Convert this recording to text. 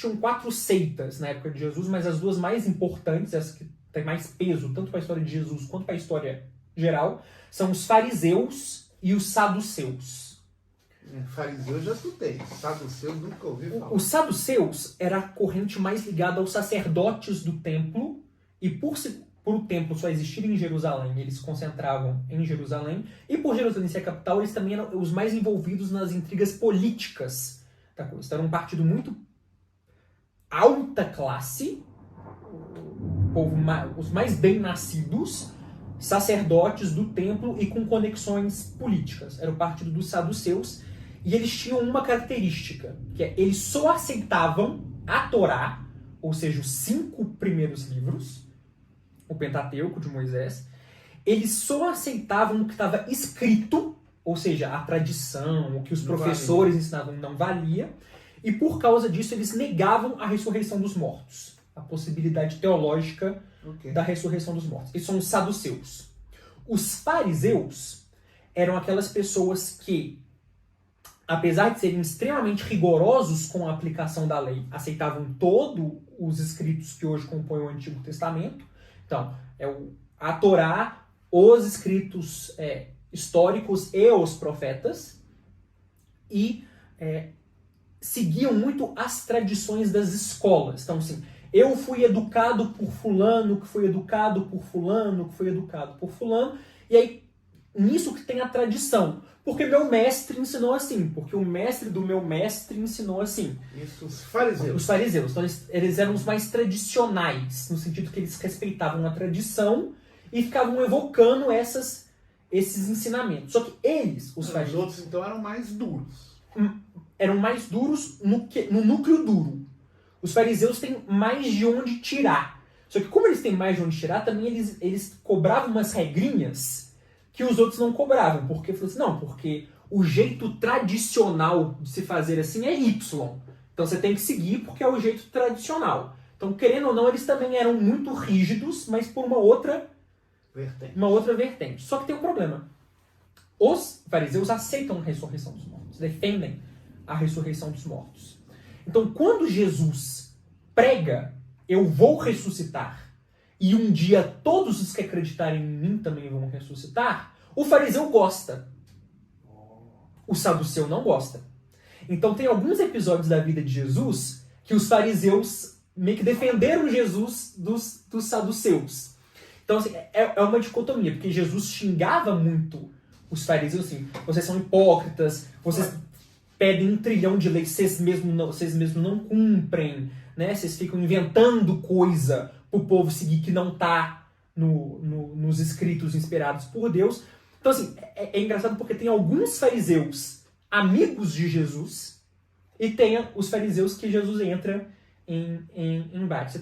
Tinham 4 seitas na época de Jesus, mas as duas mais importantes, as que têm mais peso, tanto para a história de Jesus quanto para a história geral, são os fariseus e os saduceus. Fariseu eu já escutei, saduceu nunca ouvi falar. Os saduceus era a corrente mais ligada aos sacerdotes do templo, e por o templo só existir em Jerusalém, eles se concentravam em Jerusalém, e por Jerusalém ser a capital, eles também eram os mais envolvidos nas intrigas políticas da coisa. Então, era um partido muito alta classe, os mais bem-nascidos, sacerdotes do templo e com conexões políticas. Era o partido dos saduceus, e eles tinham uma característica, que é eles só aceitavam a Torá, ou seja, os 5 primeiros livros, o Pentateuco de Moisés. Eles só aceitavam o que estava escrito, ou seja, a tradição, o que os professores ensinavam não valia, e por causa disso eles negavam a ressurreição dos mortos, a possibilidade teológica da ressurreição dos mortos. Esses são os saduceus. Os fariseus eram aquelas pessoas que, apesar de serem extremamente rigorosos com a aplicação da lei, aceitavam todos os escritos que hoje compõem o Antigo Testamento. Então, a Torá, os escritos históricos e os profetas, e seguiam muito as tradições das escolas. Então, assim, eu fui educado por fulano, que foi educado por fulano, que foi educado por fulano, e aí, nisso que tem a tradição. Porque meu mestre ensinou assim, porque o mestre do meu mestre ensinou assim. Isso, os fariseus. Os fariseus. Então, eles eram os mais tradicionais, no sentido que eles respeitavam a tradição e ficavam evocando esses ensinamentos. Só que eles, os fariseus... Os outros, então, eram mais duros. Eram mais duros no núcleo duro. Os fariseus têm mais de onde tirar. Só que como eles têm mais de onde tirar, também eles cobravam umas regrinhas que os outros não cobravam. Porque assim, não, porque o jeito tradicional de se fazer assim é Y. Então você tem que seguir porque é o jeito tradicional. Então, querendo ou não, eles também eram muito rígidos, mas por uma outra vertente. Só que tem um problema. Os fariseus aceitam a ressurreição dos mortos, defendem a ressurreição dos mortos. Então, quando Jesus prega, eu vou ressuscitar, e um dia todos os que acreditarem em mim também vão ressuscitar, o fariseu gosta. O saduceu não gosta. Então, tem alguns episódios da vida de Jesus que os fariseus meio que defenderam Jesus dos saduceus. Então, assim, é uma dicotomia, porque Jesus xingava muito os fariseus, assim, vocês são hipócritas, vocês pedem 1 trilhão de leis, vocês mesmos não cumprem, né? Vocês ficam inventando coisa pro povo seguir que não tá nos escritos inspirados por Deus. Então, assim, é engraçado porque tem alguns fariseus amigos de Jesus e tem os fariseus que Jesus entra em embate.